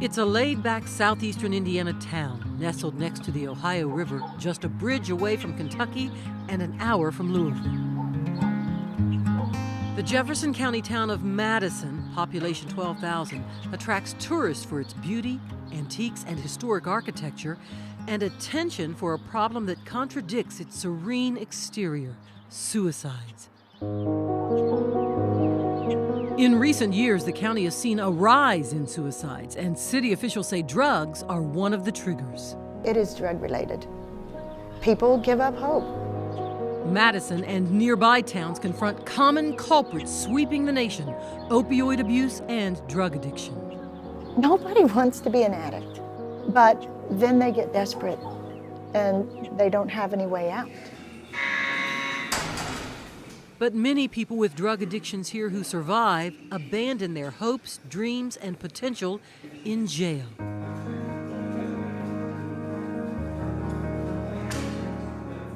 It's a laid-back southeastern Indiana town nestled next to the Ohio River, just a bridge away from Kentucky and an hour from Louisville. The Jefferson County town of Madison, population 12,000, attracts tourists for its beauty, antiques, and historic architecture, and attention for a problem that contradicts its serene exterior: suicides. In recent years, the county has seen a rise in suicides, and city officials say drugs are one of the triggers. It is drug-related. People give up hope. Madison and nearby towns confront common culprits sweeping the nation: opioid abuse and drug addiction. Nobody wants to be an addict, but then they get desperate and they don't have any way out. But many people with drug addictions here who survive abandon their hopes, dreams, and potential in jail.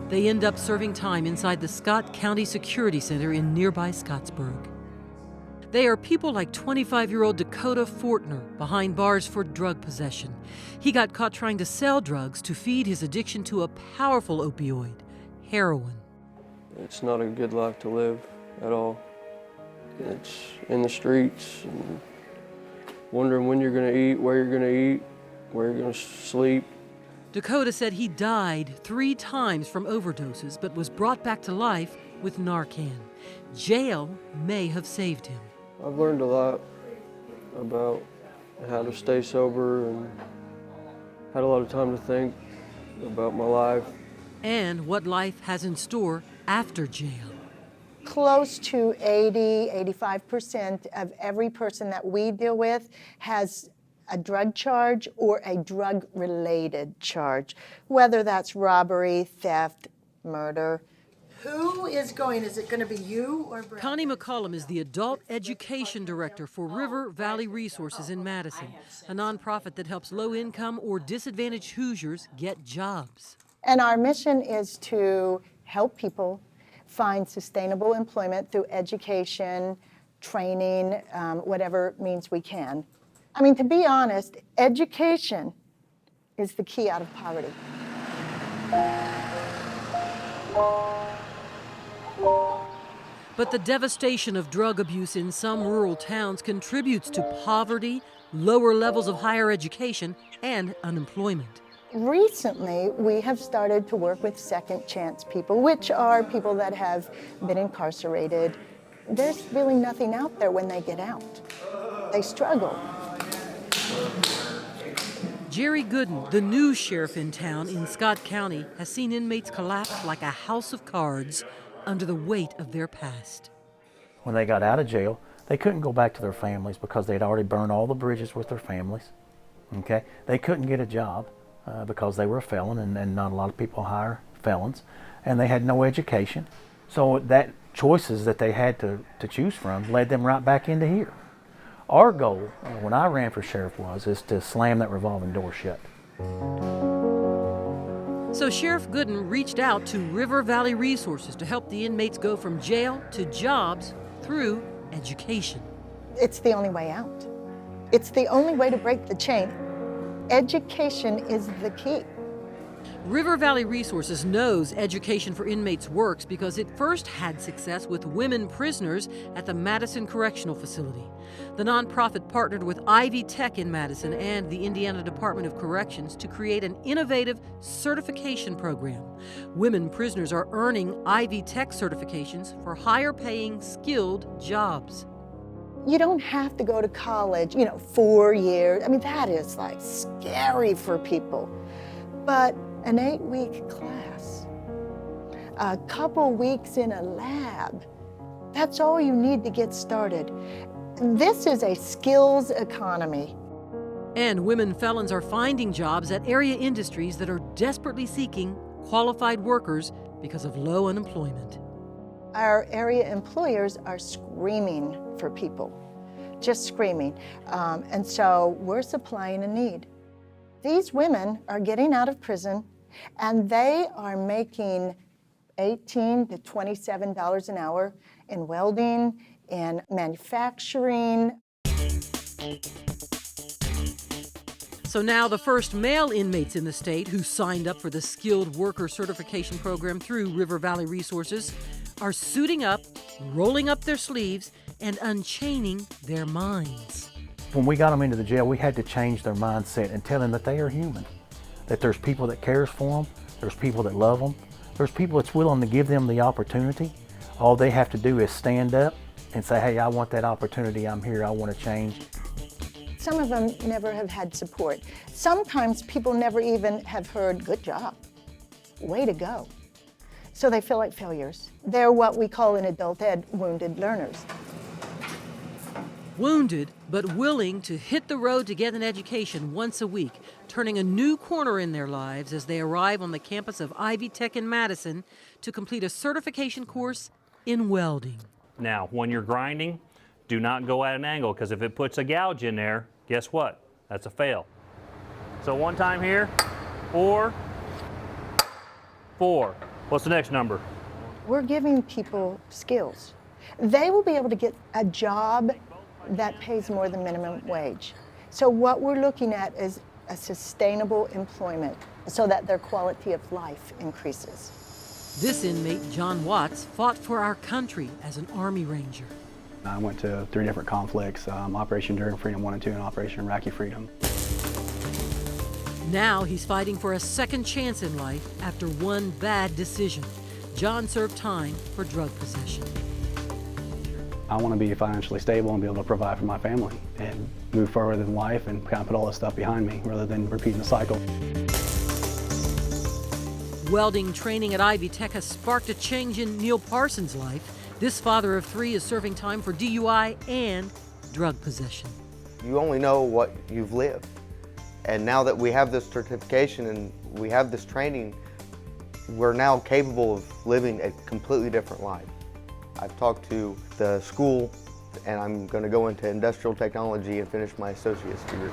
They end up serving time inside the Scott County Security Center in nearby Scottsburg. They are people like 25-year-old Dakota Fortner, behind bars for drug possession. He got caught trying to sell drugs to feed his addiction to a powerful opioid, heroin. It's not a good life to live at all. It's in the streets and wondering when you're going to eat, where you're going to eat, where you're going to sleep. Dakota said he died 3 times from overdoses, but was brought back to life with Narcan. Jail may have saved him. I've learned a lot about how to stay sober and had a lot of time to think about my life. And what life has in store after jail. Close to 85% of every person that we deal with has a drug charge or a drug-related charge, whether that's robbery, theft, murder. Who is going? Is it going to be you or Brad? Connie McCollum is the Adult Education Director for River Valley Resources in Madison, a nonprofit that helps low-income or disadvantaged Hoosiers get jobs. And our mission is to help people find sustainable employment through education, training, whatever means we can. I mean, to be honest, education is the key out of poverty. But the devastation of drug abuse in some rural towns contributes to poverty, lower levels of higher education, and unemployment. Recently, we have started to work with second chance people, which are people that have been incarcerated. There's really nothing out there when they get out. They struggle. Jerry Gooden, the new sheriff in town in Scott County, has seen inmates collapse like a house of cards under the weight of their past. When they got out of jail, they couldn't go back to their families because they'd already burned all the bridges with their families. Okay? They couldn't get a job because they were a felon, and not a lot of people hire felons, and they had no education. So that choices that they had to choose from led them right back into here. Our goal, when I ran for sheriff, is to slam that revolving door shut. So Sheriff Gooden reached out to River Valley Resources to help the inmates go from jail to jobs through education. It's the only way out. It's the only way to break the chain. Education is the key. River Valley Resources knows education for inmates works because it first had success with women prisoners at the Madison Correctional Facility. The nonprofit partnered with Ivy Tech in Madison and the Indiana Department of Corrections to create an innovative certification program. Women prisoners are earning Ivy Tech certifications for higher-paying, skilled jobs. You don't have to go to college, 4 years. I mean, that is like scary for people. But an 8-week class, a couple weeks in a lab, that's all you need to get started. This is a skills economy. And women felons are finding jobs at area industries that are desperately seeking qualified workers because of low unemployment. Our area employers are screaming for people, just screaming. And so we're supplying a need. These women are getting out of prison and they are making $18 to $27 an hour in welding, in manufacturing. So now the first male inmates in the state who signed up for the Skilled Worker Certification Program through River Valley Resources are suiting up, rolling up their sleeves, and unchaining their minds. When we got them into the jail, we had to change their mindset and tell them that they are human, that there's people that cares for them, there's people that love them, there's people that's willing to give them the opportunity. All they have to do is stand up and say, hey, I want that opportunity, I'm here, I want to change. Some of them never have had support. Sometimes people never even have heard, good job, way to go. So they feel like failures. They're what we call in adult ed wounded learners. Wounded, but willing to hit the road to get an education once a week, turning a new corner in their lives as they arrive on the campus of Ivy Tech in Madison to complete a certification course in welding. Now, when you're grinding, do not go at an angle, because if it puts a gouge in there, guess what? That's a fail. So one time here, 4, 4. What's the next number? We're giving people skills. They will be able to get a job that pays more than minimum wage. So what we're looking at is a sustainable employment so that their quality of life increases. This inmate, John Watts, fought for our country as an Army Ranger. I went to 3 different conflicts, Operation Enduring Freedom 1 and 2 and Operation Iraqi Freedom. Now he's fighting for a second chance in life after one bad decision. John served time for drug possession. I want to be financially stable and be able to provide for my family and move forward in life and kind of put all this stuff behind me rather than repeating the cycle. Welding training at Ivy Tech has sparked a change in Neil Parsons' life. This father of 3 is serving time for DUI and drug possession. You only know what you've lived. And now that we have this certification and we have this training, we're now capable of living a completely different life. I've talked to the school and I'm going to go into industrial technology and finish my associate's degree.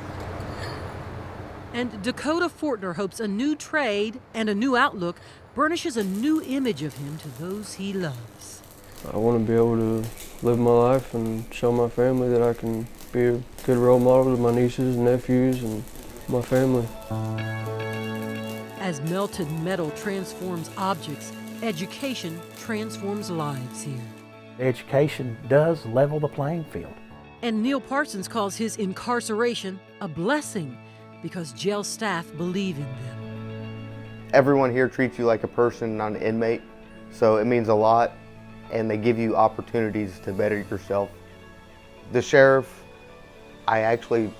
And Dakota Fortner hopes a new trade and a new outlook burnishes a new image of him to those he loves. I want to be able to live my life and show my family that I can be a good role model to my nieces and nephews and my family. As melted metal transforms objects, education transforms lives here. Education does level the playing field. And Neil Parsons calls his incarceration a blessing because jail staff believe in them. Everyone here treats you like a person, not an inmate, so it means a lot, and they give you opportunities to better yourself. The sheriff, I actually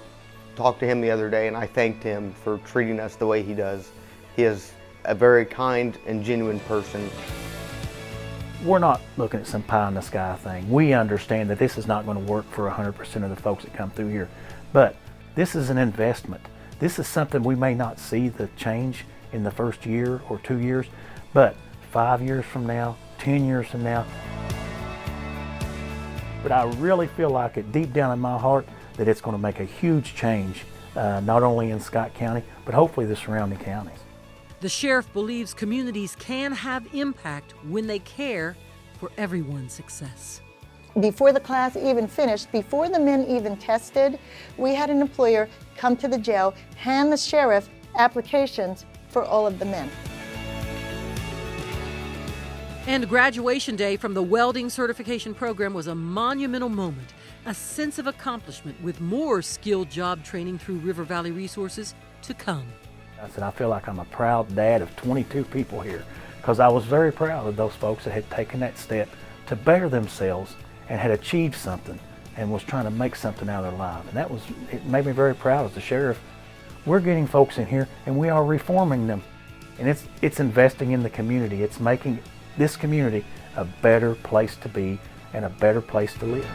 talked to him the other day and I thanked him for treating us the way he does. He is a very kind and genuine person. We're not looking at some pie in the sky thing. We understand that this is not going to work for 100% of the folks that come through here, but this is an investment. This is something we may not see the change in the first year or 2 years, but 5 years from now, 10 years from now. But I really feel like it deep down in my heart that it's going to make a huge change, not only in Scott County, but hopefully the surrounding counties. The sheriff believes communities can have impact when they care for everyone's success. Before the class even finished, before the men even tested, we had an employer come to the jail, hand the sheriff applications for all of the men. And graduation day from the welding certification program was a monumental moment, a sense of accomplishment with more skilled job training through River Valley Resources to come. I said, I feel like I'm a proud dad of 22 people here because I was very proud of those folks that had taken that step to better themselves and had achieved something and was trying to make something out of their life. And it made me very proud as the sheriff. We're getting folks in here and we are reforming them. And it's investing in the community. It's making this community a better place to be and a better place to live.